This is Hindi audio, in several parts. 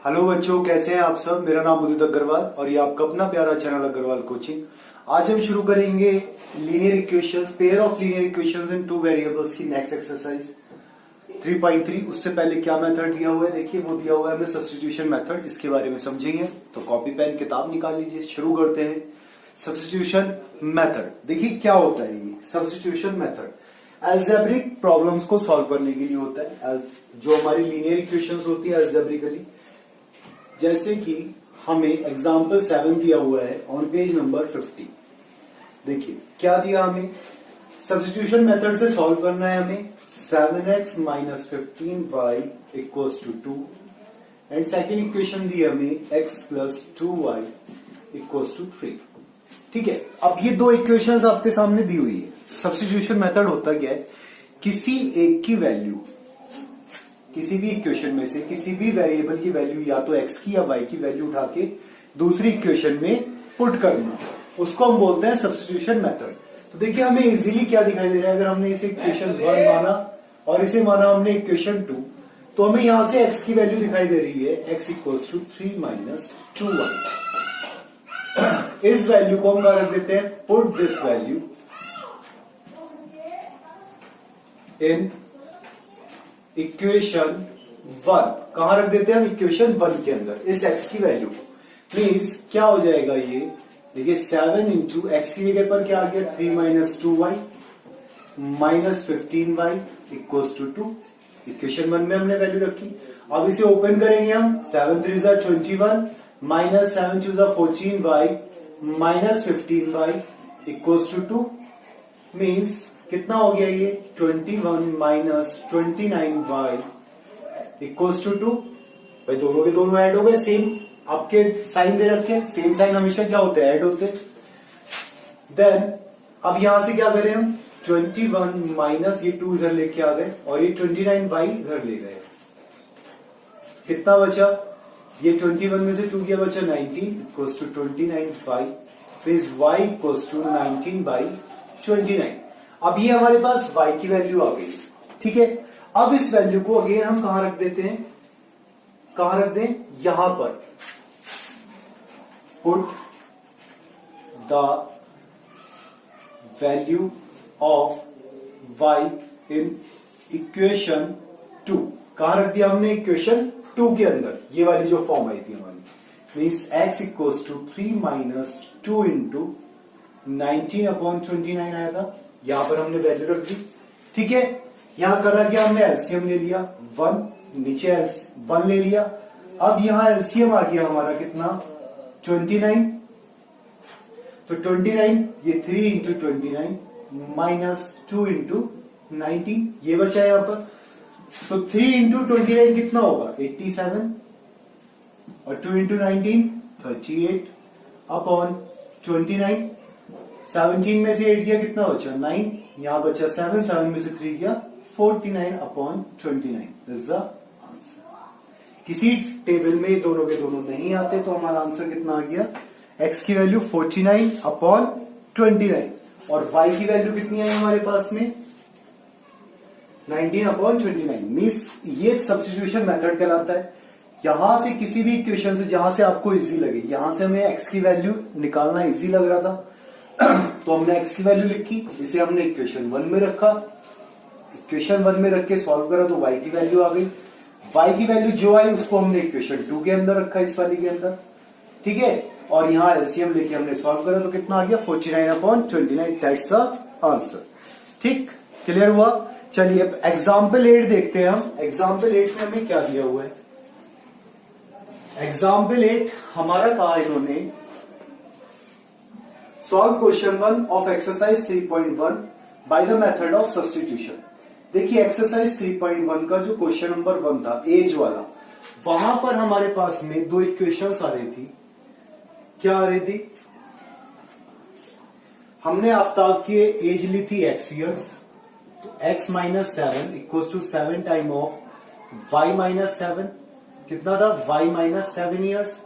हेलो बच्चों, कैसे हैं आप सब। मेरा नाम उदित अग्रवाल और ये आपका अपना प्यारा चैनल अग्रवाल कोचिंग। आज हम शुरू करेंगे linear equations, pair of linear equations in two variables की नेक्स्ट एक्सरसाइज 3.3। उससे पहले क्या मेथड दिया हुआ है देखिए, वो दिया हुआ है हमें सब्स्टिट्यूशन मेथड। इसके बारे में समझेंगे तो कॉपी पेन किताब निकाल लीजिए। शुरू करते हैं सब्स्टिट्यूशन मेथड। देखिए क्या होता है ये सब्स्टिट्यूशन मेथड। अलजेब्रिक प्रॉब्लम्स को सॉल्व करने के लिए होता है। जो हमारी लीनियर इक्वेशंस होती है अलजेब्रिकली, जैसे कि हमें एग्जाम्पल 7 दिया हुआ है ऑन पेज नंबर 50। देखिए क्या दिया हमें, सब्स्टिट्यूशन मेथड से सॉल्व करना है हमें। 7x minus 15y equals to 2 and second equation दी हमें x plus 2y equals to 3। ठीक है, अब ये दो इक्वेशंस आपके सामने दी हुई है। सब्स्टिट्यूशन मेथड होता क्या है, किसी एक की वैल्यू, किसी भी इक्वेशन में से किसी भी वेरिएबल की वैल्यू या तो x की या y की वैल्यू उठा के दूसरी इक्वेशन में पुट करना, उसको हम बोलते हैं सब्स्टिट्यूशन मेथड। तो देखिए हमें इजीली क्या दिखाई दे रहा है, अगर हमने इसे इक्वेशन 1 माना और इसे माना हमने इक्वेशन 2, तो हमें यहां से x की वैल्यू दिखाई दे रही है x equals to 3 minus 2y। इस वैल्यू को हम कहां रख देते हैं, put this value in equation 1। कहां रख देते हैं हम, इक्वेशन 1 के अंदर इस x की वैल्यू। मीन्स क्या हो जाएगा ये, देखिए 7 इंटू एक्स की जगह पर क्या आ गया 3 minus 2y minus 15y equals to 2। Equation 1 में हमने वैल्यू रखी। अब इसे ओपन करेंगे हम, 7 3 जा 21 माइनस 7 2 जा 14y minus 15y equals to 2। Means कितना हो गया ये 21 माइनस 29y इक्वल्स टू 2। भाई दोनों के दोनों ऐड हो गए, सेम आपके साइन दे रखे, सेम साइन हमेशा क्या होते हैं, ऐड होते। देन अब यहां से क्या करें हम, 21 माइनस ये 2 इधर लेके आ गए और ये 29y इधर ले गए। कितना बचा, ये 21 में से 2 क्या बचा 19 equals to 29y plus y equals to 19/29। अब ये हमारे पास y की वैल्यू आ गई। ठीक है, अब इस वैल्यू को अगेन हम कहां रख देते हैं, कहां रख दें, यहां पर। Put the value of y in equation 2। कहां रख दिया हमने, इक्वेशन 2 के अंदर। ये वाली जो फॉर्म आई थी हमारी, means x equals to 3 minus 2 into 19/29 आया था। यहां पर हमने वैल्यू रख दी। ठीक है, यहां करा क्या हमने, एलसीएम ले लिया 1, नीचे 1 ले लिया। अब यहां एलसीएम आ गया हमारा कितना 29। तो 29 ये 3 इंटू 29 माइनस 2 इंटू 19 ये बचा यहां पर। तो 3 इंटू 29 कितना होगा 87 और 2 इंटू 19 38 अपॉन 29। 17 में से 8 गया कितना बचा 9, यहां बचा 7, 7 में से 3 गया 49 अपॉन 29 इज द आंसर। किसी टेबल में दोनों के दोनों नहीं आते तो हमारा आंसर कितना आ गया, x की वैल्यू 49 अपॉन 29 और y की वैल्यू कितनी आई हमारे पास में 19 अपॉन 29। मीन्स ये सब्स्टिट्यूशन मेथड कहलाता है। यहां से किसी भी इक्वेशन से जहां से आपको इजी लगे, यहां से हमें x की वैल्यू निकालना इजी लग रहा था तो हमने x की वैल्यू लिखी, इसे हमने इक्वेशन 1 में रखा। इक्वेशन 1 में रख के सॉल्व करा तो y की वैल्यू आ गई। y की वैल्यू जो आई उसको हमने इक्वेशन 2 के अंदर रखा, इस वाली के अंदर। ठीक है, और यहां एलसीएम लेके हमने सॉल्व करा तो कितना आ गया 49 अपॉन 29। That's the answer. ठीक, क्लियर हुआ। चलिए अब एग्जाम्पल 8 देखते हैं हम। एग्जाम्पल 8 में हमें क्या दिया हुआ है, एग्जाम्पल 8 हमारा कहा इन्होंने, solve question 1 of exercise 3.1 by the method of substitution. देखिए एक्सरसाइज 3.1 का जो क्वेश्चन नंबर 1 था एज वाला, वहां पर हमारे पास में दो इक्वेशंस आ रही थी। क्या आ रही थी, हमने आफ्ताब की एज ली थी x ईयर्स, तो x minus 7 equals to 7 time of y minus 7। कितना था y माइनस 7 ईयर्स।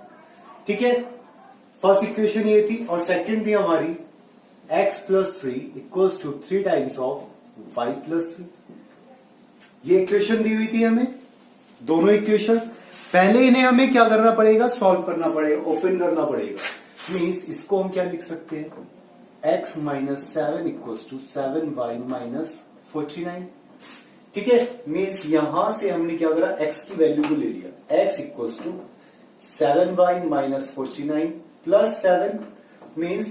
ठीक है, फर्स्ट इक्वेशन ये थी और सेकंड थी हमारी x plus 3 equals to 3 times of y plus 3। ये इक्वेशन दी हुई थी हमें, दोनों इक्वेशंस। पहले इन्हें हमें क्या करना पड़ेगा, सॉल्व करना पड़ेगा, ओपन करना पड़ेगा। मीन्स इसको हम क्या लिख सकते हैं, x minus 7 equals to 7y minus 49। ठीक है, मीन्स यहां से हमने क्या करा, x की वैल्यू को ले लिया, x equals to 7y minus 49 plus 7, means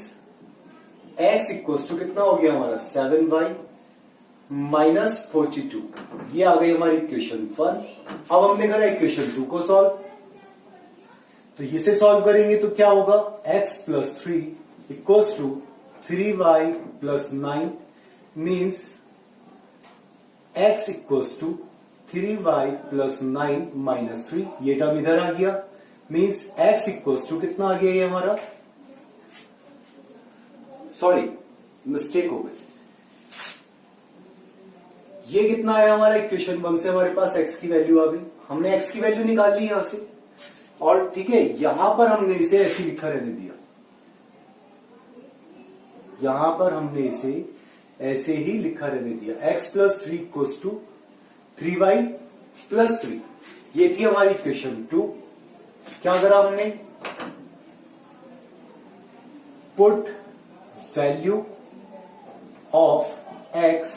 x equals to कितना हो गया हमारा 7y माइनस 42। ये आ गई हमारी इक्वेशन 1। अब हमने करा इक्वेशन 2 को सॉल्व, तो इसे सॉल्व करेंगे तो क्या होगा, x plus 3 equals to 3y plus 9, means x equals to 3y plus 9 minus 3। ये टर्म इधर आ गया, मीन्स x इक्वल्स टू कितना आ गया, ये हमारा, सॉरी मिस्टेक हो गई, ये कितना आया हमारा, इक्वेशन 1 से हमारे पास x की वैल्यू आ गई, हमने x की वैल्यू निकाल ली यहां से, और ठीक है यहां पर हमने इसे ऐसे लिखा रहने दिया, यहां पर हमने इसे ऐसे ही लिखा रहने दिया, x plus 3 equals to 3y plus 3। ये थी हमारी इक्वेशन 2। क्या करा हमने, put value of x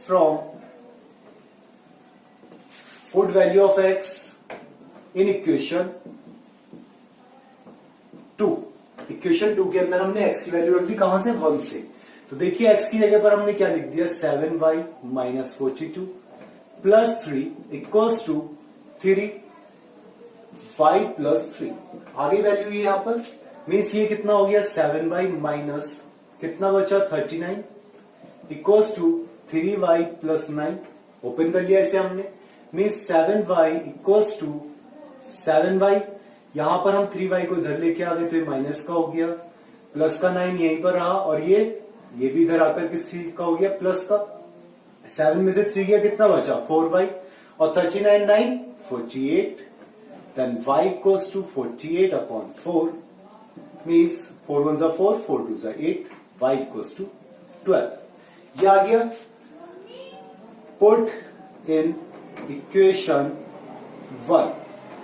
from, put value of x in equation 2। Equation 2 के अंदर हमने x की वैल्यू रख दी, कहां से, 1 से। तो देखिए x की जगह पर हमने क्या लिख दिया, 7y minus 42 plus 3 equals to 3y plus 3। आगे वैल्यू ये यहां पर, मीन्स ये कितना हो गया, 7y माइनस कितना बचा 39 equals to 3y plus 9। Open कर लिया इसे हमने, means 7y equals to 7y, यहां पर हम 3y को इधर लेके आ गए तो ये माइनस का हो गया, प्लस का 9 यहीं पर रहा, और ये भी इधर आकर किस चीज का हो गया, प्लस का। 7 में से 3 गया, कितना बचा 4y, और 39 9 48, then y equals to 48 upon 4, means 4 1 जा 4, 4 2 जा 8, y इक्वल्स टू 12। ये आ गया, पुट इन इक्वेशन 1।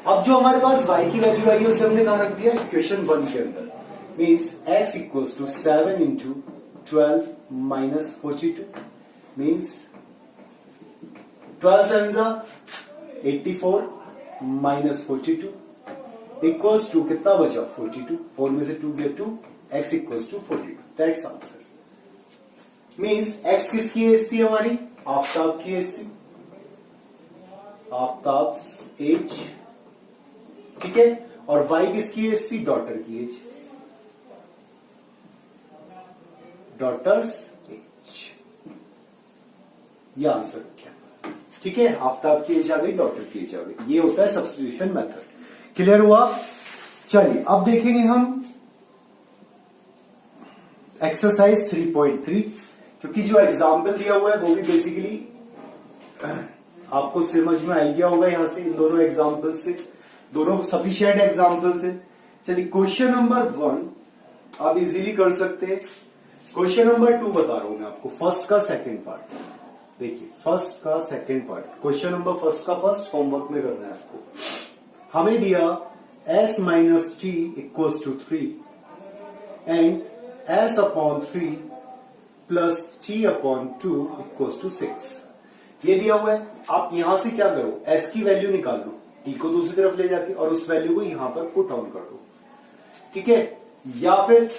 अब जो हमारे पास y की वैल्यू आई है उसे हमने कहां रख दिया, इक्वेशन 1 के अंदर, means x equals to 7 into 12 minus 42, means 12 7 जा 84 माइनस 42 इक्वल्स टू कितना बचा 42, 4 में से 2 गया 2, x equals to 42। That's answer. Means x किसकी एज थी हमारी, आफताब की एज थी, आफताब एज, ठीक है, और y किसकी एज थी, डॉटर की एज, डॉटर्स एज। ये आंसर क्या, ठीक है, आफताब की एज आ गई, डॉटर की एज आ गई। ये होता है सब्स्टिट्यूशन मेथड। क्लियर हुआ। चलिए अब देखेंगे हम एक्सरसाइज 3.3, क्योंकि जो एग्जाम्पल दिया हुआ है वो भी बेसिकली आपको समझ में आ गया होगा यहां से, इन दोनों एग्जाम्पल से, दोनों सफिशिएंट एग्जाम्पल से। चलिए क्वेश्चन नंबर 1 आप इजीली कर सकते हैं। क्वेश्चन नंबर 2 बता रहा हूं मैं आपको, फर्स्ट का सेकंड पार्ट। देखिए फर्स्ट का second part, question number first का फर्स्ट होमवर्क में करना है आपको। हमें दिया s minus T equals to 3 and s upon 3 plus t upon 2 equals to 6। ये दिया हुआ है। आप यहां से क्या करो, s की वैल्यू निकाल लो, t को दूसरी तरफ ले जाके, और उस वैल्यू को यहां पर पुट ऑन कर दो, ठीक है। या फिर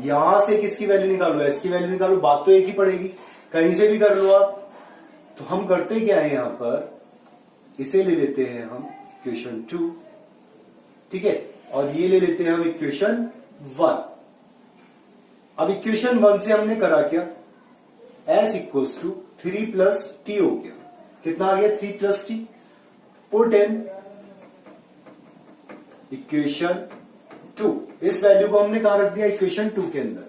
यहां से किसकी वैल्यू निकालो, s की वैल्यू निकालो, बात तो एक ही पड़ेगी, कहीं से भी कर लो आप। तो हम करते क्या है, यहां पर इसे ले लेते हैं हम इक्वेशन 2, ठीक है, और ये ले लेते हैं हम इक्वेशन 1। अब इक्वेशन 1 से हमने करा क्या, s equals to 3 plus T हो गया, कितना आ गया 3 plus T, put in equation 2। इस वैल्यू को हमने कहां रख दिया, इक्वेशन 2 के अंदर।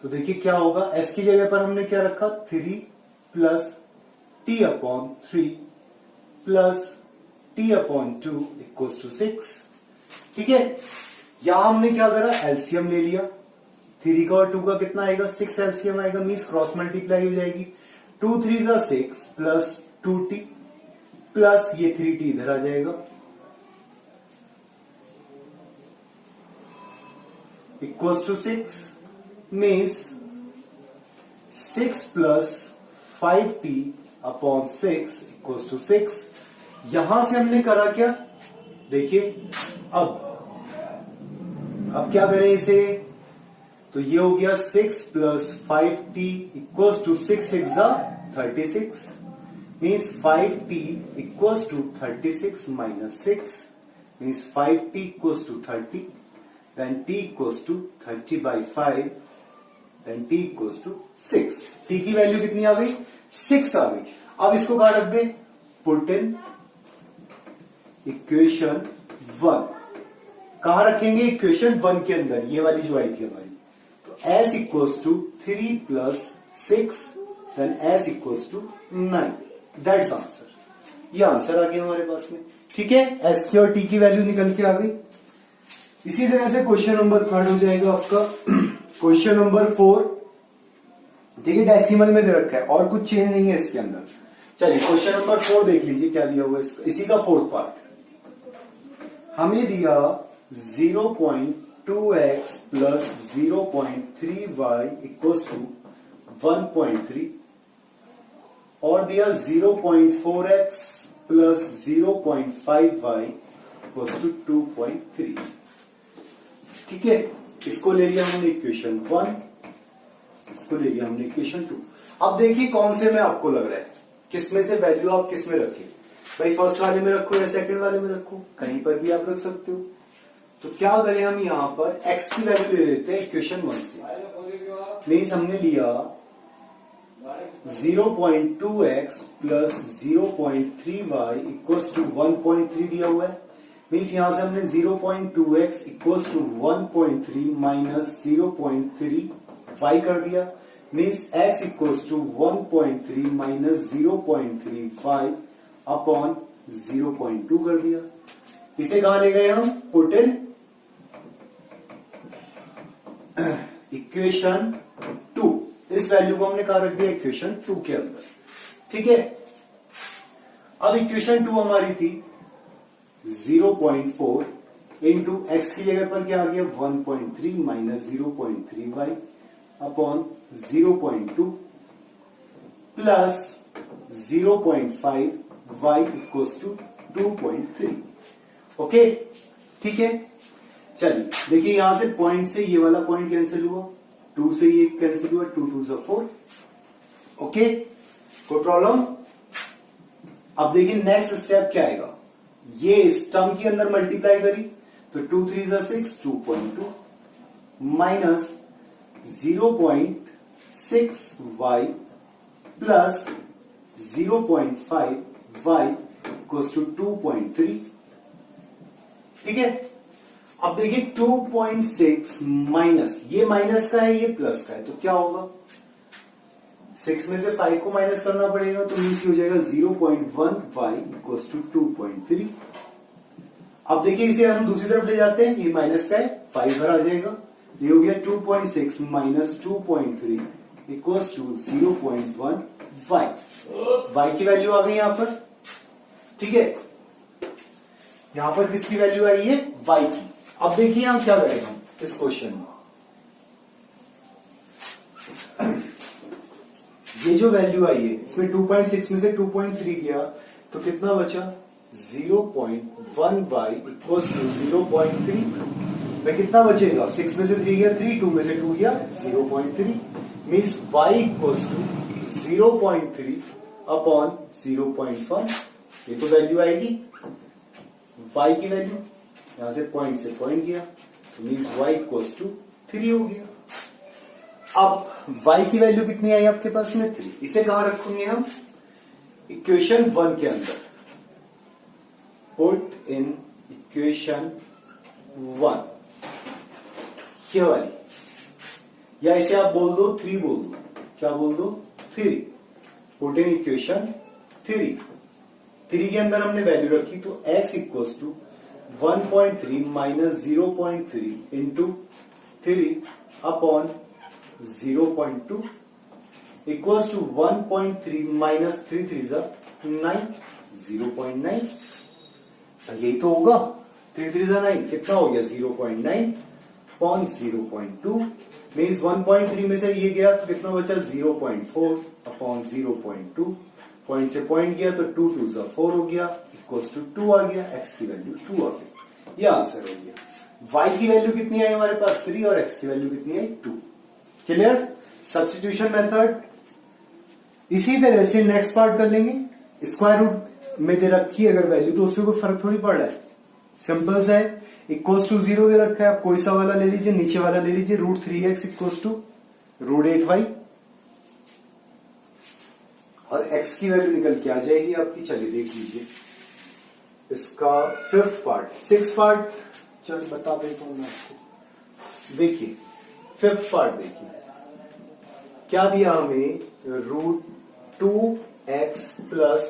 तो देखिए क्या होगा, s की जगह पर हमने क्या रखा, 3 plus T upon 3 plus T upon 2 equals to 6, ठीक है। यहां हमने क्या करा, एलसीएम ले लिया, 3 का और 2 का कितना आएगा, 6 एलसीएम आएगा, मीन्स क्रॉस मल्टीप्लाई हो जाएगी, 2 3 6 प्लस 2t प्लस ये 3t इधर आ जाएगा equals to 6 means 6 plus 5t upon 6 equals to 6। यहां से हमने करा क्या, देखिए अब क्या करें इसे, तो ये हो गया 6 plus 5t equals to 6 6 36 means 5t equals to 36 minus 6 means 5t equals to 30 then t equals to 30 by 5 then t equals to 6। t की वैल्यू कितनी आ गई, 6 आ गई। अब इसको कहा रख दे, पुट इन इक्वेशन 1। कहा रखेंगे, इक्वेशन 1 के अंदर, ये वाली जो आई थी हमारी, तो s equals to 3 plus 6 then s equals to 9, that's answer. ये आंसर आ गया हमारे पास में, ठीक है। s की और t की वैल्यू निकल के आ गई। इसी तरह से क्वेश्चन नंबर 3 हो जाएगा आपका। क्वेश्चन नंबर 4 देखिए डेसिमल में दे रखा है और कुछ चेंज नहीं है इसके अंदर। चलिए क्वेश्चन नंबर 4 देख लीजिए क्या दिया हुआ है, इसी का फोर्थ पार्ट। हमें दिया 0.2x plus 0.3y equals to 1.3 और दिया 0.4x plus 0.5y equals to 2.3। ठीक है, इसको ले लिया हमने इक्वेशन 1, इसको ले लिया हमने इक्वेशन 2। अब देखिए कौन से में आपको लग रहा है, किसमें से वैल्यू आप किसमें रखें, भाई फर्स्ट वाले में रखो या सेकंड वाले में रखो, कहीं पर भी आप रख सकते हो। तो क्या करें हम यहां पर x की वैल्यू ले लेते हैं इक्वेशन 1 से। मीन्स हमने लिया 0.2x plus 0.3y equals to 1.3 दिया हुआ है। मीन्स यहां से हमने 0.2x equals to 1.3 minus 0.3y कर दिया। Means x equals to 1.3 minus 0.3y upon 0.2 कर दिया। इसे कहां ले गए हम, पुट इन इक्वेशन 2। इस वैल्यू को हमने कहा रख दिया इक्वेशन 2 के अंदर, ठीक है। अब इक्वेशन 2 हमारी थी 0.4 इंटू एक्स की जगह पर क्या आ गया 1.3 minus 0.3y upon 0.2 plus 0.5y equals to 2.3। Okay, ठीक है। चलिए देखिए यहां से पॉइंट से ये वाला पॉइंट कैंसिल हुआ, 2 से ये कैंसिल हुआ, 2 2 से 4। ओके, कोई प्रॉब्लम। अब देखिए नेक्स्ट स्टेप क्या आएगा, ये इस टर्म के अंदर मल्टीप्लाई करी तो 2 3 6 2.2 minus 0.6y plus 0.5y equals to 2.3। ठीक है, अब देखिए 2.6 माइनस, ये माइनस का है ये प्लस का है, तो क्या होगा 6 में से 5 को माइनस करना पड़ेगा, तो मीन्स हो जाएगा 0.1y इक्वल्स टू 2.3। अब देखिए इसे हम दूसरी तरफ ले जाते हैं, ये माइनस का है 5 भर आ जाएगा, ये हो गया 2.6 minus 2.3 equals to 0.1y। y की वैल्यू आ गई यहां पर, ठीक है। यहां पर किसकी वैल्यू आई है, y की। अब देखिए हम क्या करेंगे इस क्वेश्चन में, ये जो वैल्यू आई है इसमें 2.6 में से 2.3 गया तो कितना बचा 0.1y इक्वल्स टू 0.3 में कितना बचेगा, 6 में से 3 गया 3, 2 में से 2 गया 0.3 means y equals to 0.3 upon 0.1। ये तो वैल्यू आएगी y की वैल्यू, यहां से पॉइंट गया तो मीन्स y इक्वल्स टू 3 हो गया। अब y की वैल्यू कितनी आई आपके पास में 3, इसे कहां रखेंगे हम इक्वेशन 1 के अंदर, पुट इन इक्वेशन 1 ये वाली, या इसे आप बोल दो 3 बोल दो, क्या बोल दो 3, पुट इन इक्वेशन 3 के अंदर हमने वैल्यू रखी तो x equals to 1.3 minus 0.3 into 3 upon 0.2 equals to 1.3 minus 3 3 9, 0.9, यही तो होगा। 3 3 9, कितना हो गया 0.9 अपॉन 0.2, मीन्स 1.3 में से ये गया तो कितना बचा 0.4 अपॉन 0.2, पॉइंट से पॉइंट गया तो 2 2 4 हो गया, इक्वल्स टू 2 आ गया, x की वैल्यू 2 आ गई। ये आंसर हो गया। y की वैल्यू कितनी आई हमारे पास 3 और x की वैल्यू कितनी आई 2। क्लियर? Substitution method. इसी तरह से नेक्स्ट पार्ट कर लेंगे। स्क्वायर रूट में दे रखी है अगर वैल्यू तो उसमें कोई फर्क थोड़ी पड़ रहा है, सिंपल सा है। इक्वल्स टू 0 दे रखा है, आप कोई सा वाला ले लीजिए, नीचे वाला ले लीजिए, √3x इक्वल्स टू √8y, और x की वैल्यू निकल के आ जाएगी आपकी। चलिए देख लीजिए इसका 5th पार्ट। 6th पार्ट चल बता देता हूं मैं आपको। देखिए 5th पार्ट देखिए क्या दिया हमें, √2x plus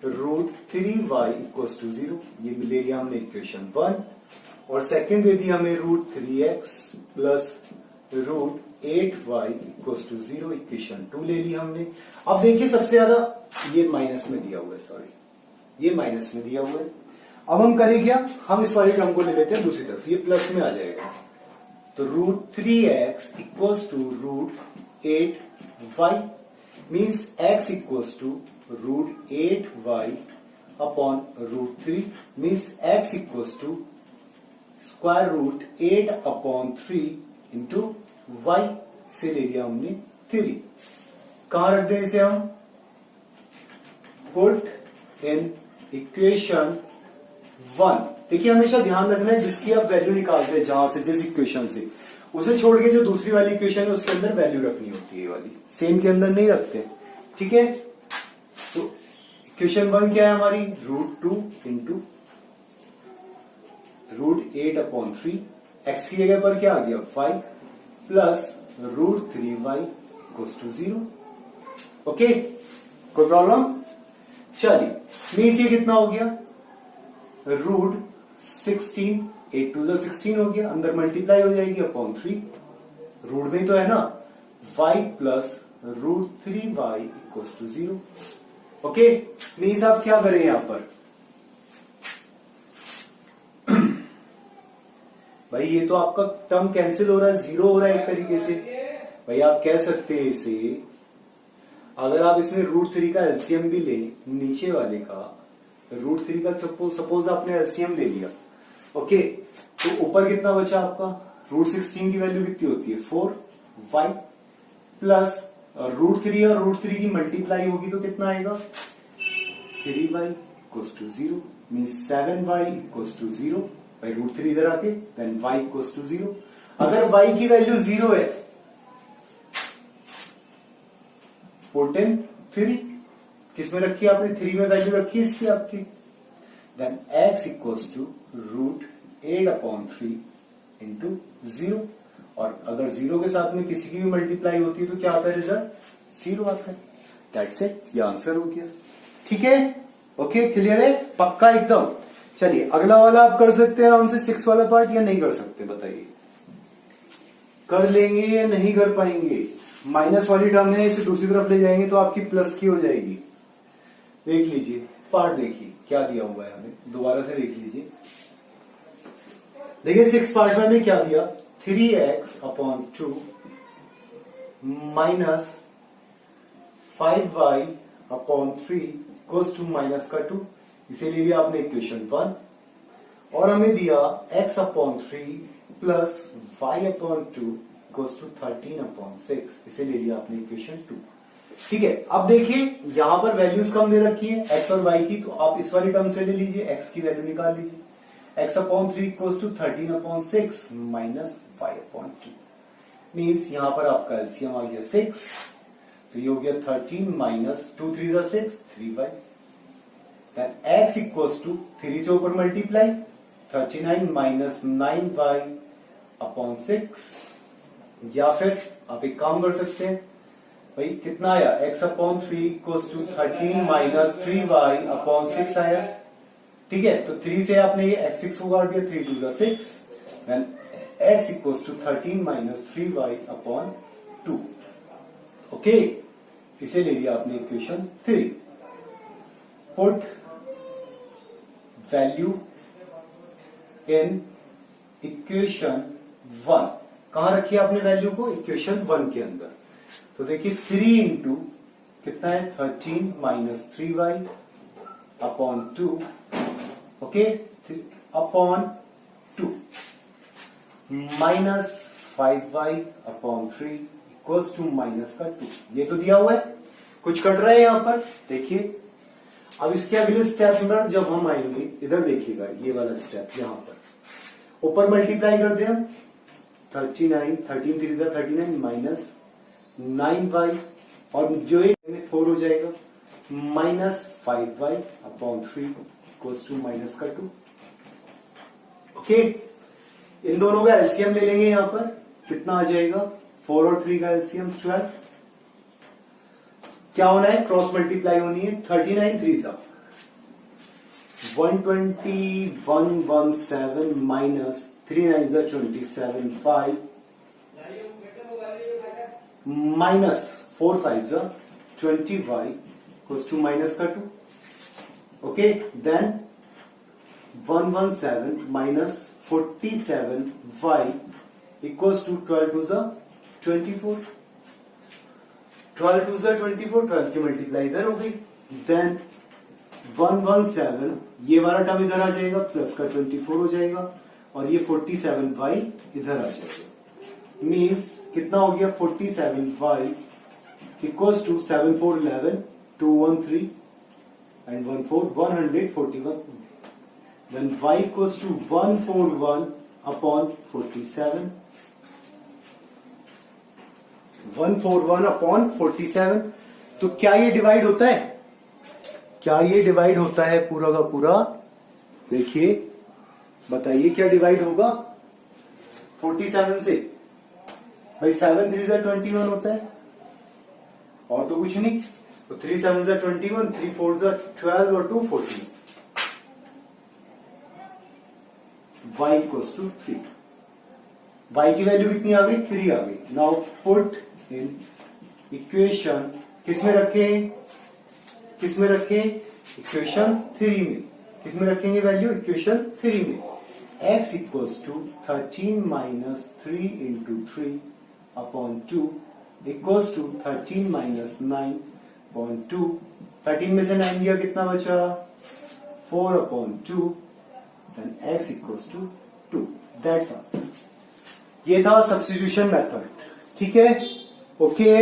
√3y equals to 0, ये ले लिया हमने इक्वेशन 1। और सेकंड दे दिया हमें √3x plus √8y equals to 0, equation 2 ले लिया हमने। अब देखिए सबसे ज्यादा ये माइनस में दिया हुआ है, सॉरी ये माइनस में दिया हुआ है। अब हम करें क्या, हम इस वाली टर्म को ले लेते हैं दूसरी तरफ, ये प्लस में आ जाएगा। तो √3x equals to √8y means x equals to √8y upon √3 means x equals to square root 8 upon 3 into y से ले लिया हमने 3। कहां रख दें इसे हम, पुट इन इक्वेशन 1। देखिए हमेशा ध्यान रखना है जिसकी आप वैल्यू निकालते हैं, जहां से जिस इक्वेशन से, उसे छोड़ के जो दूसरी वाली इक्वेशन है उसके अंदर वैल्यू रखनी होती है, वाली सेम के अंदर नहीं रखते। ठीक है, तो इक्वेशन 1 क्या है हमारी, √2 इंटू √8 अपॉन 3, x की जगह पर क्या आ गया 5 plus √3y equals to 0। Okay, कोई प्रॉब्लम? चलिए मीन्स ये कितना हो गया, √16, 8 2 16 हो गया, अंदर मल्टीप्लाई हो जाएगी अपॉन 3, रूट में तो है ना, y plus √3y equals to 0। Okay, means आप क्या करें यहां पर, भाई ये तो आपका टर्म कैंसिल हो रहा है, 0 हो रहा है एक तरीके से। भाई आप कह सकते हैं इसे, अगर आप इसमें √3 का एलसीएम भी ले, नीचे वाले का √3 का सपोज आपने एलसीएम ले लिया, ओके, तो ऊपर कितना बचा आपका, √16 की वैल्यू कितनी होती है 4y प्लस √3 और √3 की मल्टीप्लाई होगी तो कितना आएगा 3y equals to 0 means 7y equals to 0। भाई √3 इधर आके देन y इक्वल्स टू 0। अगर y की वैल्यू 0 है, पुट इन 3, किसमें रखी है आपने, 3 में वैल्यू रखी है इसकी आपकी, then x equals to √8 upon 3 into 0। और अगर 0 के साथ में किसी की भी मल्टीप्लाई होती है तो क्या आता है रिजल्ट, 0 आता है। दैट्स इट, ये आंसर हो गया। ठीक है, ओके, क्लियर है, पक्का एकदम। चलिए अगला वाला आप कर सकते हैं आराम से, 6 वाला पार्ट, या नहीं कर सकते बताइए, कर लेंगे या नहीं कर पाएंगे। माइनस वाली टर्म है, इसे दूसरी तरफ ले जाएंगे तो आपकी प्लस की हो जाएगी। देख लीजिए पार्ट, देखिए क्या दिया हुआ है हमें, दोबारा से देख लीजिए। देखिए 6 पार्ट में हमें क्या दिया, 3x upon 2 minus 5y upon 3 equals to minus का 2, इसे ले लिया आपने इक्वेशन 1। और हमें दिया x upon 3 plus y upon 2 equals to 13 upon 6, इसे ले लिया आपने इक्वेशन 2। ठीक है, अब देखिए यहां पर वैल्यूज कम दे रखी है x और y की, तो आप इस वाली टर्म से ले लीजिए, x की वैल्यू निकाल लीजिए, x upon 3 equals to 13 upon 6 minus y upon 2, means यहां पर आपका एलसीएम आ गया 6, तो ये हो गया 13 minus 2 3 6, 3y, then x equals to 3 से ऊपर मल्टीप्लाई, 39 माइनस 9y अपॉन 6, या फिर आप एक काम कर सकते हैं, भाई कितना आया, x upon 3 equals to 13 minus 3y upon 6 आया। ठीक है, तो 3 से आपने ये 6 को काट दिया, 3 2 6, then x equals to 13 minus 3y upon 2। Okay, इसे ले लिया आपने equation 3। Put value in equation 1। कहां रखी है आपने वैल्यू को? इक्वेशन 1 के अंदर। तो देखिए 3 इंटू कितना है 13 minus 3y upon 2, okay, upon 2 minus 5y upon 3 equals to minus का 2। ये तो दिया हुआ है, कुछ कट रहा है यहां पर, देखिए। अब इसके अगले स्टेप में जब हम आएंगे, इधर देखिएगा, ये वाला स्टेप यहां पर ऊपर मल्टीप्लाई कर दे हम 39, 13 3 जा 39 माइनस 9y और जो है 4 हो जाएगा minus 5y upon 3 equals to minus का 2। ओके, इन दोनों का एलसीएम ले लेंगे यहां पर, कितना आ जाएगा 4 और 3 का एलसीएम 12। क्या होना है? क्रॉस मल्टीप्लाई होनी है। 39 3 जा 120 117 माइनस 3 9 जा 27 5 माइनस 4 5 जा 20y इक्वल्स टू माइनस का 2। Okay, then 117 minus 47y equals to 12 2 जा 24, 12 2 जा 24, 12 की मल्टीप्लाई इधर हो गई। देन 117 ये वाला टर्म इधर आ जाएगा, प्लस का 24 हो जाएगा और ये 47y इधर आ जाएगा। मीन्स कितना हो गया 47y equals to 7 4 11 2 1 3 and 1 4 141। Then y equals to 141 upon 47, 141 upon 47। तो क्या ये डिवाइड होता है? क्या ये डिवाइड होता है पूरा का पूरा? देखिए, बताइए क्या डिवाइड होगा 47 से? भाई 7 3 जा 21 होता है और तो कुछ नहीं। तो 3 7 जा 21, 3 4 जा 12 और 2 14। y equals to 3। y की वैल्यू कितनी आ गई? 3 आ गई। नाउ पुट इन इक्वेशन, किसमें रखें? किसमें रखें? इक्वेशन 3 में। किसमें रखेंगे वैल्यू? इक्वेशन 3 में। x equals to 13 minus 3 into 3 upon 2 equals to 13 minus 9.2। 13 में से 9 गया, कितना बचा? 4 upon 2 then x equals to 2। That's answer। ये था सब्स्टिट्यूशन मेथड, ठीक है? ओके,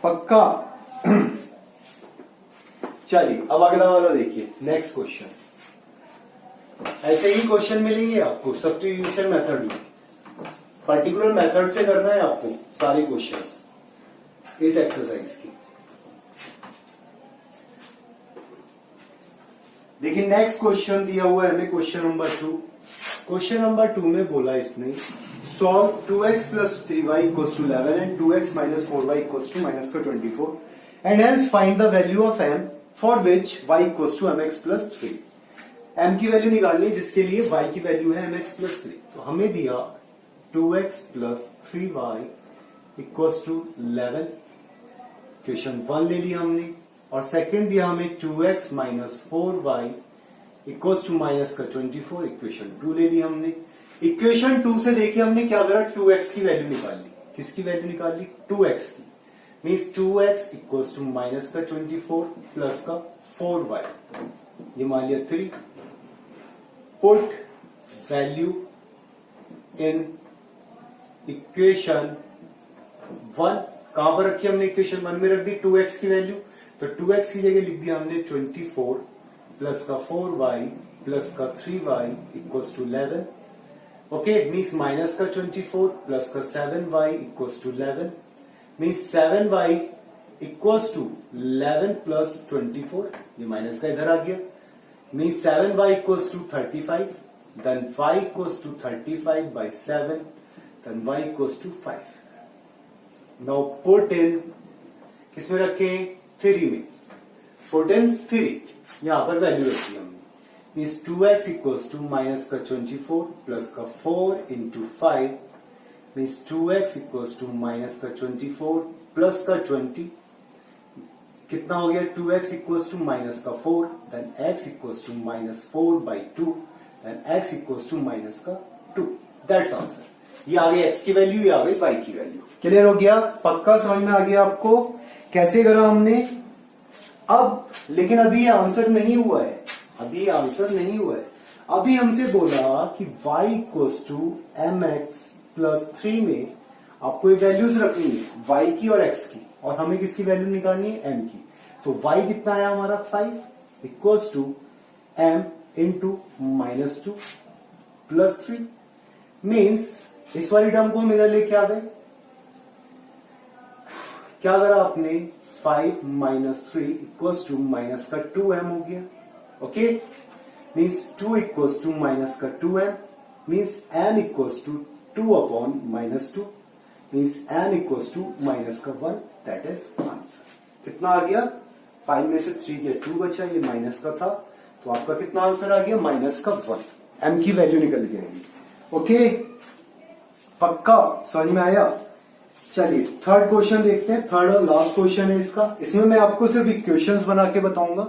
पक्का? चलिए अब अगला वाला देखिए, नेक्स्ट क्वेश्चन। ऐसे ही क्वेश्चन मिलेंगे आपको सब्स्टिट्यूशन मेथड में, पर्टिकुलर मेथड से करना है आपको सारे क्वेश्चंस इस एक्सरसाइज की। देखिए नेक्स्ट क्वेश्चन दिया हुआ है हमें, क्वेश्चन नंबर 2। क्वेश्चन नंबर 2 में बोला इसने solve 2x plus 3y equals to 11 and 2x minus 4y equals to minus का 24 and hence find the value of m for which y equals to mx plus 3। m की वैल्यू निकालनी है जिसके लिए y की वैल्यू है mx प्लस 3। तो हमें दिया 2x plus 3y equals to 11, question 1 ले लिया हमने, और सेकंड दिया हमें 2x minus 4y equals to minus का 24, इक्वेशन 2 ले लिया हमने। इक्वेशन 2 से देखिए हमने क्या करा, 2x की वैल्यू निकाल ली। किसकी वैल्यू निकाल ली? 2x की। Means 2x equals to minus का 24 प्लस का 4y, ये मान लिया 3। Put value in equation 1। कहां पर रखी हमने? इक्वेशन 1 में रख दी 2x की वैल्यू। तो 2x की जगह लिख दिया हमने 24 प्लस का 4y प्लस का 3y equals to 11। Okay, means minus का 24 प्लस का 7y equals to 11। Means 7y equals to 11 plus 24, ये माइनस का इधर आ गया। Means 7y equals to 35, then y equals to 35 by 7, then y equals to 5। Now put in, किसमें रखें? 3 में। पुट इन 3, यहां पर वैल्यू रखी हमने। Means 2x equals to minus का 24 प्लस का 4 into 5, means 2x equals to minus का 24 प्लस का 20, कितना हो गया 2x इक्वल्स टू माइनस का 4, then x equals to minus 4/2, then x equals to minus का 2. That's answer. ये आ गई x की वैल्यू, ये आ गई y की वैल्यू. क्लियर हो गया? पक्का समझ में आ गया आपको कैसे करा हमने? अब लेकिन अभी ये आंसर नहीं हुआ है, अभी ये आंसर नहीं हुआ है. अभी हमसे बोला कि y equals to mx plus 3 में आपको ये वैल्यूज रखनी है y की और x की, और हमें किसकी वैल्यू निकालनी है? m की. तो y कितना आया हमारा 5 equals to m into minus 2 plus 3. Means इस वाली टर्म को हम इधर लेके आ गए. क्या करा आपने? 5 माइनस 3 इक्वल्स टू माइनस का 2m हो गया. Okay, means 2 equals to minus का 2m, means m equals to 2 upon minus 2, means m equals to minus का 1. That is answer. कितना आ गया? 5 में से 3 गया 2 बचा, ये माइनस का था, तो आपका कितना आंसर आ गया? माइनस का 1. m की वैल्यू निकल गई. ओके, पक्का समझ में आया? चलिए थर्ड क्वेश्चन देखते हैं. थर्ड और लास्ट क्वेश्चन है इसका. इसमें मैं आपको सिर्फ इक्वेशंस बना के बताऊंगा,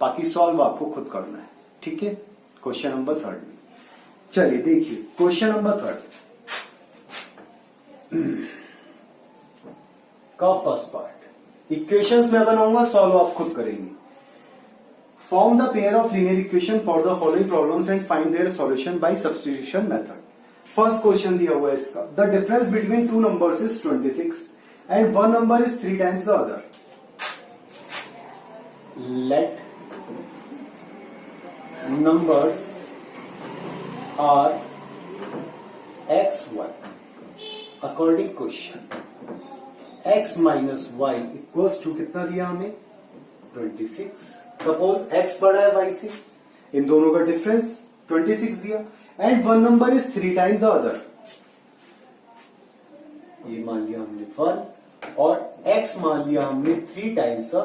बाकी सॉल्व आपको खुद करना है. ठीक है? क्वेश्चन नंबर थर्ड में चलिए देखिए. क्वेश्चन नंबर थर्ड का फर्स्ट पार्ट इक्वेशंस मैं बनाऊंगा, सॉल्व आप खुद करेंगे. Form the pair of linear equation for the following problems and find their solution by substitution method. First question दिया हुआ है इसका. The difference between two numbers is 26 and one number is 3 times the other. Let numbers are x y according question. x minus y equals to कितना दिया हमें? 26. सपोज x बड़ा है y से, इन दोनों का डिफरेंस 26 दिया, and one number is 3 times the other. ये मान लिया हमने 1 और x मान लिया हमने 3 times the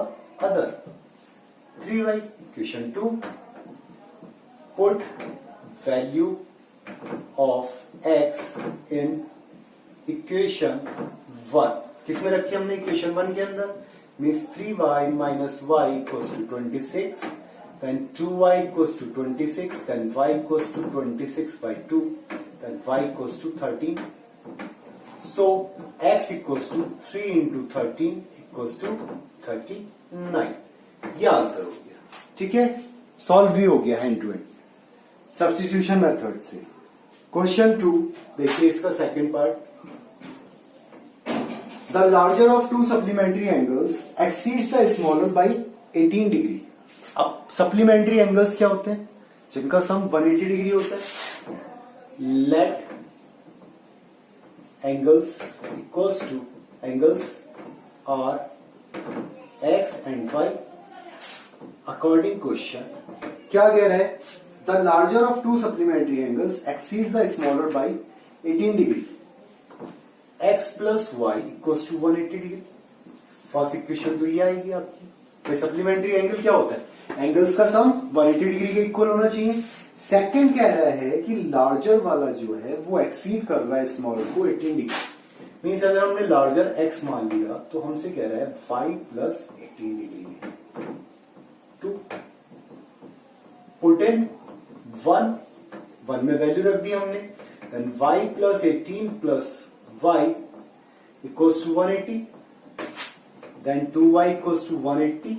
other. 3y. Question 2, put value of x in equation 1. किसमें रखी हमने? इक्वेशन 1 के अंदर. Means 3y minus y equals to 26, then 2y equals to 26, then y equals to 26/2, then y equals to 13. So x equals to 3 into 13 equals to 39. ये आंसर हो गया. ठीक है, सॉल्व भी हो गया hand to hand substitution method से. क्वेश्चन 2 देखिए इसका second part. The larger of two supplementary angles exceeds the smaller by 18 degree. अब सप्लीमेंट्री एंगल्स क्या होते हैं? जिनका सम 180 डिग्री होता है. Let angles equals to angles are x and y according question. क्या कह रहा है? The larger of two supplementary angles exceed the smaller by 18 degree. X plus Y equals to 180 डिग्री. फर्स्ट इक्वेशन तो ये आएगी आपकी. सप्लीमेंट्री एंगल क्या होता है? एंगल्स का सम 180 डिग्री के इक्वल होना चाहिए. सेकंड कह रहा है कि लार्जर वाला जो है वो एक्सीड कर रहा है स्मॉलर को 18 डिग्री. मीन्स अगर हमने लार्जर x मान लिया तो हमसे कह रहा है 5 प्लस 18 डिग्री. टू पुट इन 1 में वैल्यू रख दी हमने. Then y plus 18 plus y equals to 180. Then 2y equals to 180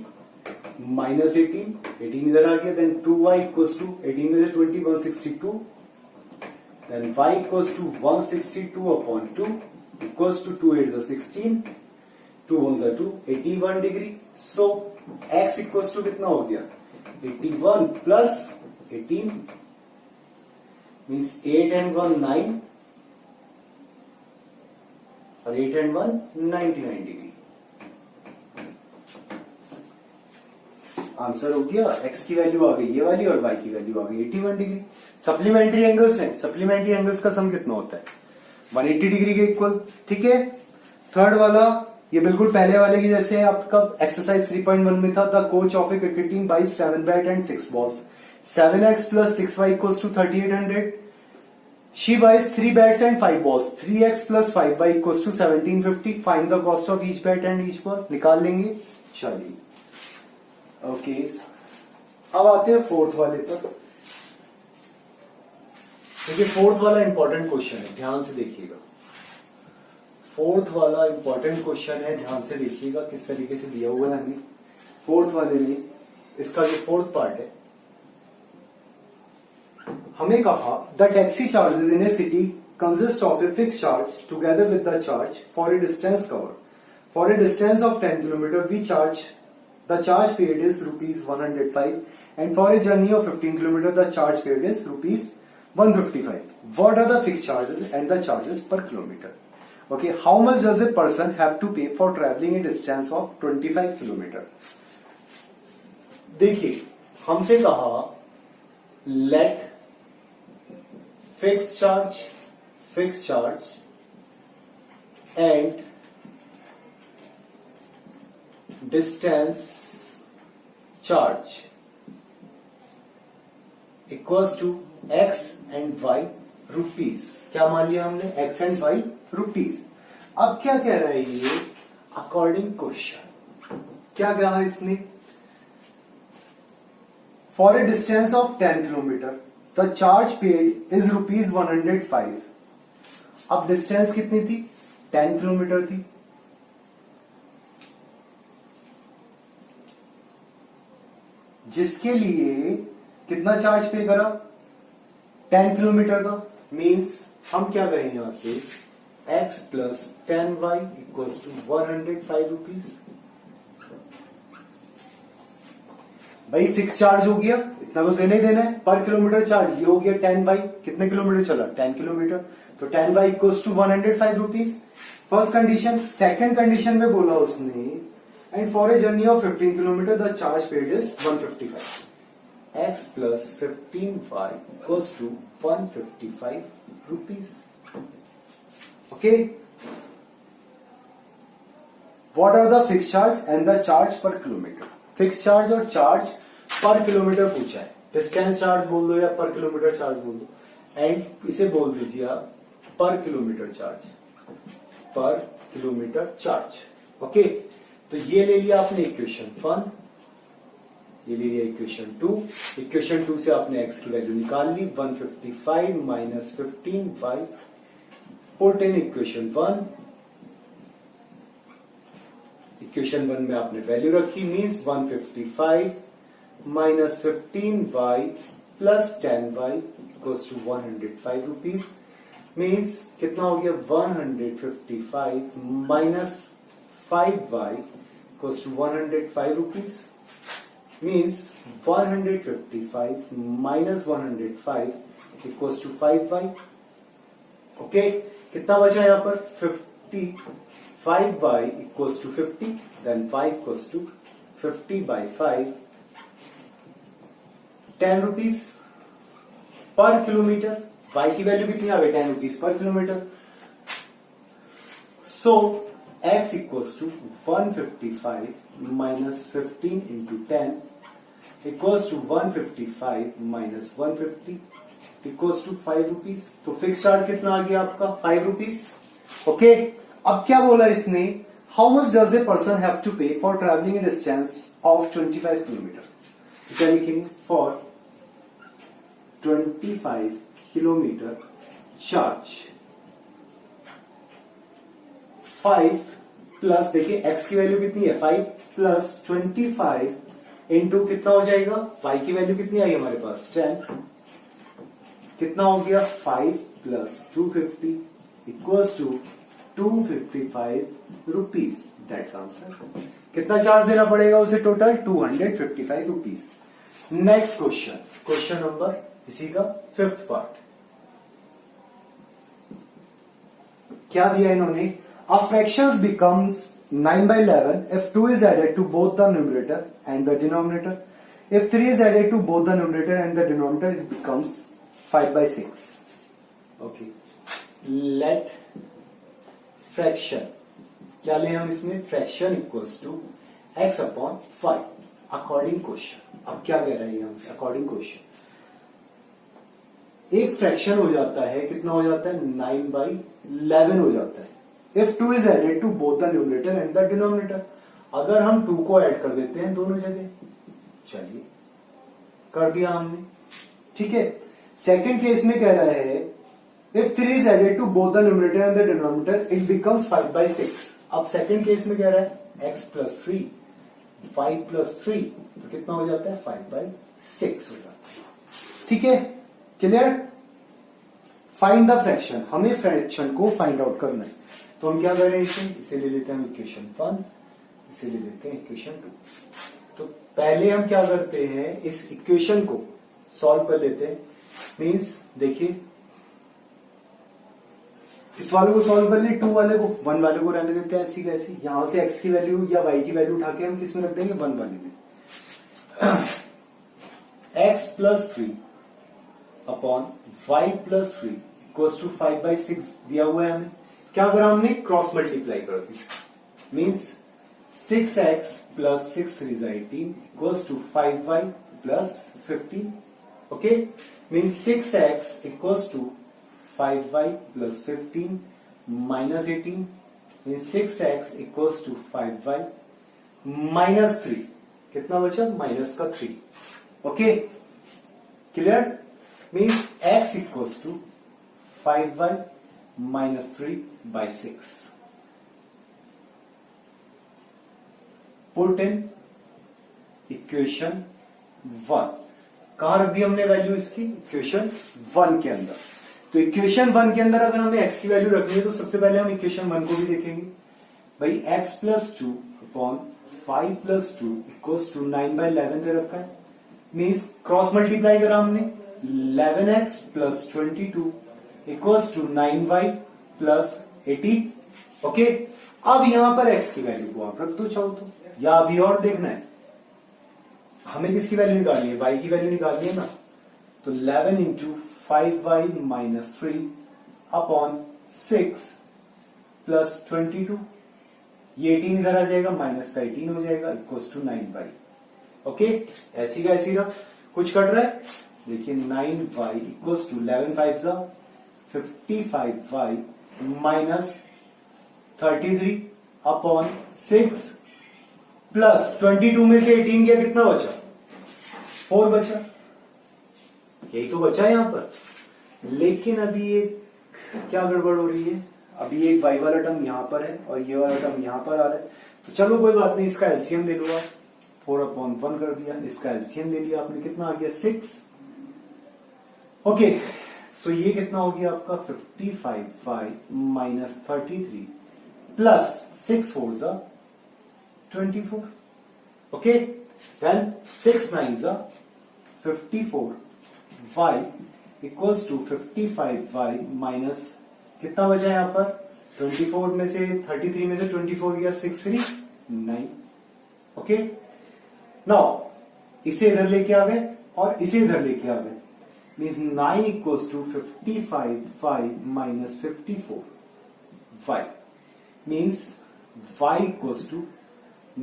minus 18 इधर आ गया. देन 2y इक्वल्स टू 18 में से 20 162. Then y equals to 162 upon 2 equals to 2 8 16 2 1 2 81 degree. So x equals to कितना हो गया? 81 प्लस 18 मीन्स 8 and 1 9 और 8 and 1 99 डिग्री. आंसर हो गया. x की वैल्यू आ गई ये वाली और y की वैल्यू आ गई 81 डिग्री. सप्लीमेंट्री एंगल्स हैं. सप्लीमेंट्री एंगल्स का सम कितना होता है? 180 डिग्री के इक्वल. ठीक है. थर्ड वाला ये बिल्कुल पहले वाले की जैसे आपका एक्सरसाइज 3.1 में था. The coach of a cricket team buy 7 bat and 6 balls. 7x plus 6y equals to 3800. She buys 3 bats and 5 balls. 3x plus 5y equals to 1750. Find the cost of each bat and each ball. निकाल लेंगे. चलिए ओके, अब आते हैं फोर्थ वाले पर। देखिए फोर्थ वाला इंपॉर्टेंट क्वेश्चन है, ध्यान से देखिएगा। फोर्थ वाला इंपॉर्टेंट क्वेश्चन है, ध्यान से देखिएगा किस तरीके से दिया हुआ है हमें फोर्थ वाले में। इसका जो फोर्थ पार्ट है, हमें कहा the taxi charges in a city consist of a fix charge together with the charge for a distance cover. For a distance of 10 kilometre we charge the charge paid is ₹105 and for a journey of 15 kilometers the charge paid is ₹155. What are the fixed charges and the charges per kilometer? Okay, how much does a person have to pay for traveling a distance of 25 kilometer? देखिए हमसे कहा let fixed charge and distance charge equals to x and y rupees. क्या मान लिया हमने? x and y rupees. अब क्या कह रहा है ये? अकॉर्डिंग क्वेश्चन क्या कहा इसने? For a distance of 10 kilometre the charge paid is ₹105। अब डिस्टेंस कितनी थी? 10 किलोमीटर थी। जिसके लिए कितना चार्ज पे करा? 10 किलोमीटर का। मींस हम क्या कहें यहां से? x plus 10y equals to 105 rupees. भाई फिक्स चार्ज हो गया, इतना तो देना ही देना है। पर किलोमीटर चार्ज ये हो गया 10y। कितने किलोमीटर चला? 10 किलोमीटर। तो 10y equals to 105 rupees. First condition. Second condition में बोला उसने and for a journey of 15 kilometre the charge paid is 155। x plus 15y equals to 155 rupees. Okay. What are the fixed charge and the charge per kilometer? Fixed charge और charge per kilometer पूछा है। डिस्टेंस चार्ज बोल दो या पर किलोमीटर चार्ज बोल दो, एंड इसे बोल दीजिए आप पर किलोमीटर चार्ज। पर किलोमीटर चार्ज। ओके, तो ये ले लिया आपने इक्वेशन 1, ये ले लिया इक्वेशन 2। इक्वेशन 2 से आपने x की वैल्यू निकाल ली 155 minus 15y। Put in equation 1। Equation 1 में आपने वैल्यू रखी, means 155 minus 15y plus 10y equals to 105 rupees. Means कितना हो गया? 155 minus 5y equals to 105 rupees. Means 155 minus 105 equals to 5y. Okay, कितना बचा यहाँ पर? 55y equals to 50, then y equals to 50 by 5, 10 rupees पर किलोमीटर। y की वैल्यू कितनी आ गई? 10 rupees पर kilometre. So x equals to 155 minus 15 into 10 equals to 155 minus 150 equals to 5 rupees। तो फिक्स चार्ज कितना आ गया आपका? 5 rupees। ओके, अब क्या बोला इसने? How much does a person have to pay for travelling a distance of 25 kilometre? क्या लिखेंगे? फॉर 25 किलोमीटर चार्ज 5 प्लस, देखिए x की वैल्यू कितनी है? 5 प्लस 25 इंटू कितना हो जाएगा? y की वैल्यू कितनी आई हमारे पास? 10। कितना हो गया? 5 plus 250 equals to 255 rupees. That's answer. कितना चार्ज देना पड़ेगा उसे? Total 255 rupees. Next question, question number इसी का 5th पार्ट। क्या दिया इन्होंने? A fraction becomes 9 by 11 if 2 is added to both the numerator and the denominator. If 3 is added to both the numerator and the denominator, it becomes 5 by 6. Okay. Let fraction, क्या लें हम इसमें? fraction equals to x upon 5 according question। अब क्या कह रहे हैं हमसे? according question एक फ्रैक्शन हो जाता है, कितना हो जाता है? 9 by 11 हो जाता है। If 2 is added to both the numerator and the denominator, अगर हम 2 को ऐड कर देते हैं दोनों जगह चलिए कर दिया हमने, ठीक है। सेकंड केस में कह रहा है if 3 is added to both the numerator and the denominator it becomes 5/6। अब सेकंड केस में कह रहा है x प्लस 3, 5 प्लस 3 तो कितना हो जाता है 5/6 हो जाता है, ठीक है, क्लियर। फाइंड द फ्रैक्शन, हमें फ्रैक्शन को फाइंड आउट करना है, तो हम क्या करें, इसे ले लेते हैं इक्वेशन 1, इसे ले लेते हैं इक्वेशन 2। तो पहले हम क्या करते हैं, इस इक्वेशन को सॉल्व कर लेते हैं। मींस देखिए इस वाले को सॉल्व कर लिए, 2 वाले को, 1 वाले को रहने देते हैं ऐसी कैसी, यहां से x की वैल्यू या y की वैल्यू उठा के हम किस में रख देंगे, 1 वाले में। x plus 3 upon y plus 3 equals to 5/6 दिया हुआ है हमें। क्या करा हमने, क्रॉस मल्टीप्लाई कर दी। Means 6x plus 6 3 18 equals to 5y plus 15। Okay, means 6x equals to 5y plus 15 minus 18 means 6x equals to 5y minus 3। कितना बचा, माइनस का 3। Okay, clear. Means x equals to 5y minus 3/6। Put in equation 1। कहां रख दी हमने वैल्यू इसकी, इक्वेशन 1 के अंदर। तो इक्वेशन 1 के अंदर अगर हमें x की वैल्यू रखनी है तो सबसे पहले हम इक्वेशन 1 को भी देखेंगे। भाई x plus 2 upon 5 plus 2 equals to 9/11 दे रखा है। मीन्स क्रॉस मल्टीप्लाई करा हमने, 11x plus 22 equals to 9y plus 18। Okay, अब यहां पर x की वैल्यू को आप रख दो चाहो तो, या अभी और देखना है, हमें किसकी वैल्यू निकालनी है, y की वैल्यू निकालनी है ना। तो 11 into 5y minus 3 upon 6 plus 22, ये 18 इधर आ जाएगा, माइनस का 18 हो जाएगा, इक्वल्स टू 9y। ओके, ऐसी का ऐसी रख, कुछ कट रहा है, देखिए 9y इक्वल्स टू 11 5 जा 55y माइनस 33 अपॉन 6 प्लस 22 में से 18 गया, कितना बचा, 4 बचा। यही तो बचा है यहां पर। लेकिन अभी एक क्या गड़बड़ हो रही है, अभी एक y वाला टर्म यहां पर है और ये वाला टर्म यहां पर आ रहा है। तो चलो कोई बात नहीं, इसका एलसीएम ले लो आप, 4/1 कर दिया, इसका एलसीएम ले लिया आपने, कितना आ गया 6। ओके, तो ये कितना हो गया आपका 55y माइनस 33 प्लस 6 4 जा 24। ओके, देन 6 9 जा 54 y equals to 55y minus कितना बचा यहां पर, 24 में से 33 में से 24 गया, 6 3 9। ओके, नाउ इसे इधर लेके आ गए और इसे इधर लेके आ गए। Means 9 equals to 55y minus 54y means y equals to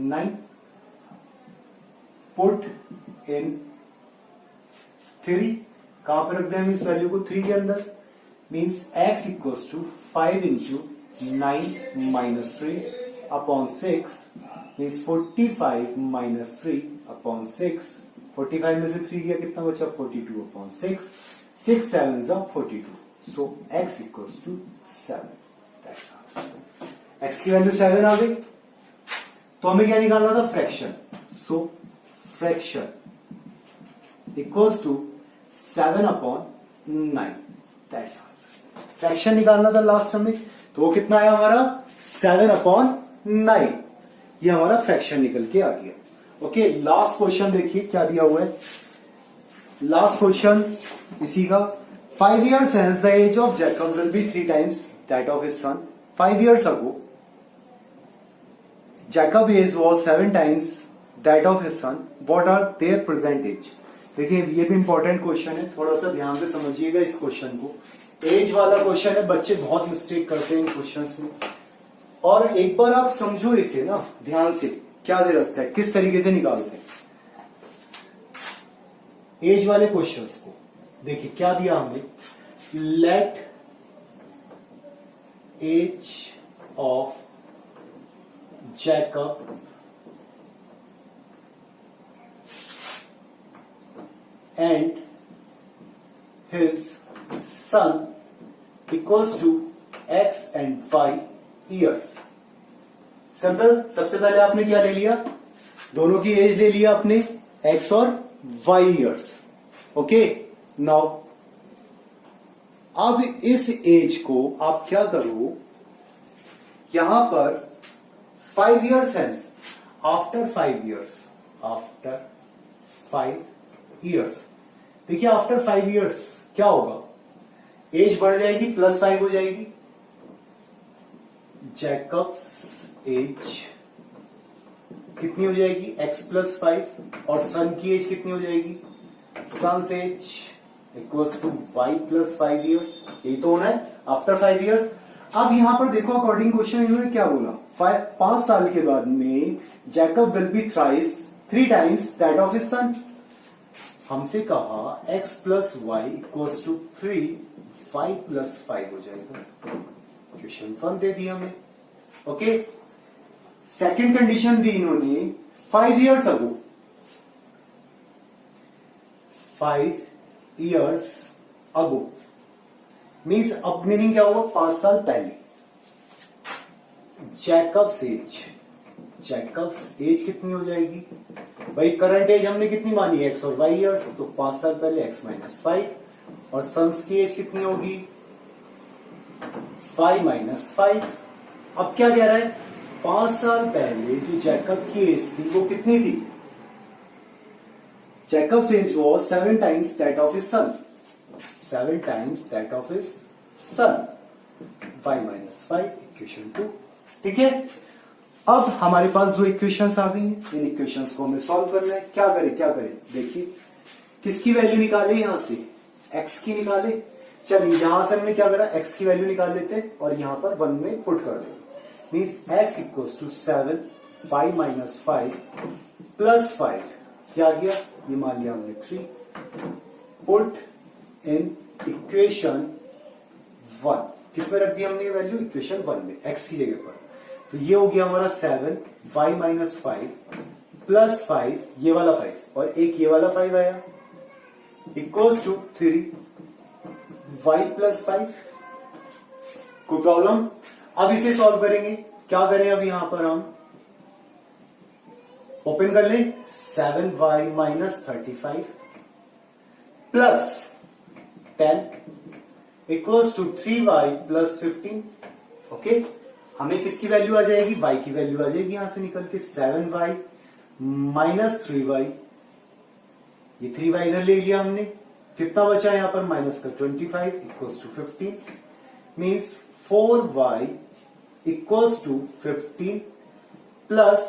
9। Put in 3, कहां पर रख दें हम इस वैल्यू को, 3 के अंदर। Means x equals to 5 into 9 minus 3 upon 6 means 45 minus 3 upon 6। 45 में से 3 गया, कितना बचा, 42 अपॉन 6। 6 7 जा 42, so x equals to 7। x की वैल्यू 7 आ गई, तो हमें क्या निकालना था, fraction. So fraction equals to 7 upon 9, that's answer. Fraction निकालना था लास्ट हमें, तो वो कितना आया हमारा, 7 अपॉन 9। ये हमारा फ्रैक्शन निकल के आ गया। ओके, लास्ट क्वेश्चन देखिए क्या दिया हुआ है। लास्ट क्वेश्चन इसी का, 5 years hence the age of Jacob will be 3 times that of his son. 5 years ago Jacob age was 7 times that of his son. What are their present age? देखिए ये भी इंपॉर्टेंट क्वेश्चन है, थोड़ा सा ध्यान से समझिएगा इस क्वेश्चन को। एज वाला क्वेश्चन है, बच्चे बहुत मिस्टेक करते हैं इन क्वेश्चंस में। और एक बार आप समझो इसे ना ध्यान से, क्या दे रखता है, किस तरीके से निकालते हैं एज वाले क्वेश्चंस को। देखिए क्या दिया हमने, let age of Jacob and his son equals to x and y years. Simple. सबसे पहले आपने क्या ले लिया, दोनों की एज ले लिया आपने, एक्स और वाई ईयर्स। ओके, नाउ अब इस एज को आप क्या करो, यहां पर 5 years hence, after 5 years, after 5 years, देखिए आफ्टर 5 ईयर्स क्या होगा, एज बढ़ जाएगी, +5 हो जाएगी। जैकब्स एज कितनी हो जाएगी, x + 5, और सन की एज कितनी हो जाएगी, son's age equals to y + 5 years. यही तो होना है आफ्टर 5 ईयर्स। अब यहां पर देखो, अकॉर्डिंग क्वेश्चन इन्होंने क्या बोला, 5 साल के बाद में Jacob will be thrice 3 times that of his son. हमसे कहा x + y equals to 3, y + 5 हो जाएगा। क्वेश्चन फॉर्म दे दिया हमें। ओके, सेकंड कंडीशन दी इन्होंने 5 years ago, 5 years ago means, अब मीनिंग क्या हुआ, 5 साल पहले। जैकब्स एज कितनी हो जाएगी भाई, करंट एज हमने कितनी मानी, x और y ईयर्स, तो 5 साल पहले x - 5, और सन्स की एज कितनी होगी, 5 - 5। अब क्या कह रहा है, 5 साल पहले जो जैकब की एज थी वो कितनी थी, Jacob's age was 7 times that of his son, 7 times that of his son, 5 - 5 equation 2। ठीक है, अब हमारे पास 2 इक्वेशंस आ गई हैं, इन इक्वेशंस को हमें सॉल्व करना है। क्या करें, देखिए किसकी वैल्यू निकाले, यहां से x की निकाले। चलिए यहां से हमने क्या करा, x की वैल्यू निकाल लेते हैं और यहां पर 1 में पुट कर देंगे। मीन्स x इक्वल्स टू 7, 5 - 5 + 5 क्या गया, ये मान लिया हमने 3, पुट इन इक्वेशन 1। किसमें रख दिया हमने वैल्यू, इक्वेशन 1 में, x की जगह पर। तो ये हो गया हमारा 7, 5 - 5 + 5, ये वाला 5 और एक ये वाला 5 आया, इक्वल्स टू 3, y + 5। कोई प्रॉब्लम। अब इसे सॉल्व करेंगे, क्या करें, अब यहां पर हम ओपन कर लें, 7y - 35 + 10 equals to 3y + 15। Okay, हमें किसकी वैल्यू आ जाएगी, y की वैल्यू आ जाएगी यहां से निकल के, 7y - 3y, ये 3y इधर ले लिया हमने, कितना बचा यहां पर माइनस का, 25 equals to 15, means 4y equals to 15 plus,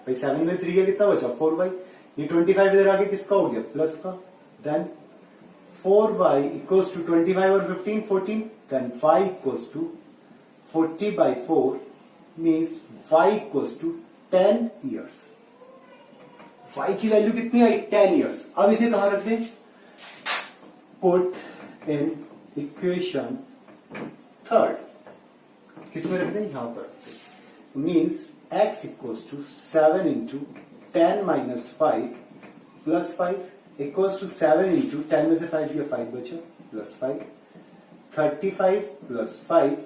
भाई 7 में 3 है, कितना बचा 4y, ये 25 इधर आगे किसका हो गया, प्लस का, देन 4y इक्वल्स टू 25 और 15 14, then y equals to 40/4 means y equals to 10 years. y की वैल्यू कितनी आई, 10 ईयर्स। अब इसे कहां रख दें, पुट इन इक्वेशन 3, किसमें रख दें, यहां पर means x equals to 7 × 10 - 5 + 5 equals to 7 × 10 में से 5 दिया, 5 बचा, +5, 35 + 5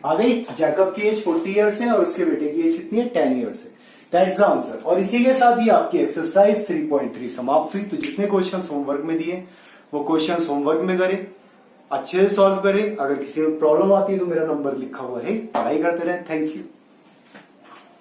आ गई। जैकब की एज 40 ईयर्स है और उसके बेटे की एज कितनी है, 10 ईयर्स है। That's the answer. और इसी के साथ ही आपकी एक्सरसाइज 3.3 समाप्त हुई। तो जितने क्वेश्चंस होमवर्क में दिए वो क्वेश्चंस होमवर्क में करें, अच्छे से सॉल्व करें। अगर किसी में प्रॉब्लम आती है तो मेरा नंबर लिखा हुआ है, पढ़ाई करते रहें। Thank you.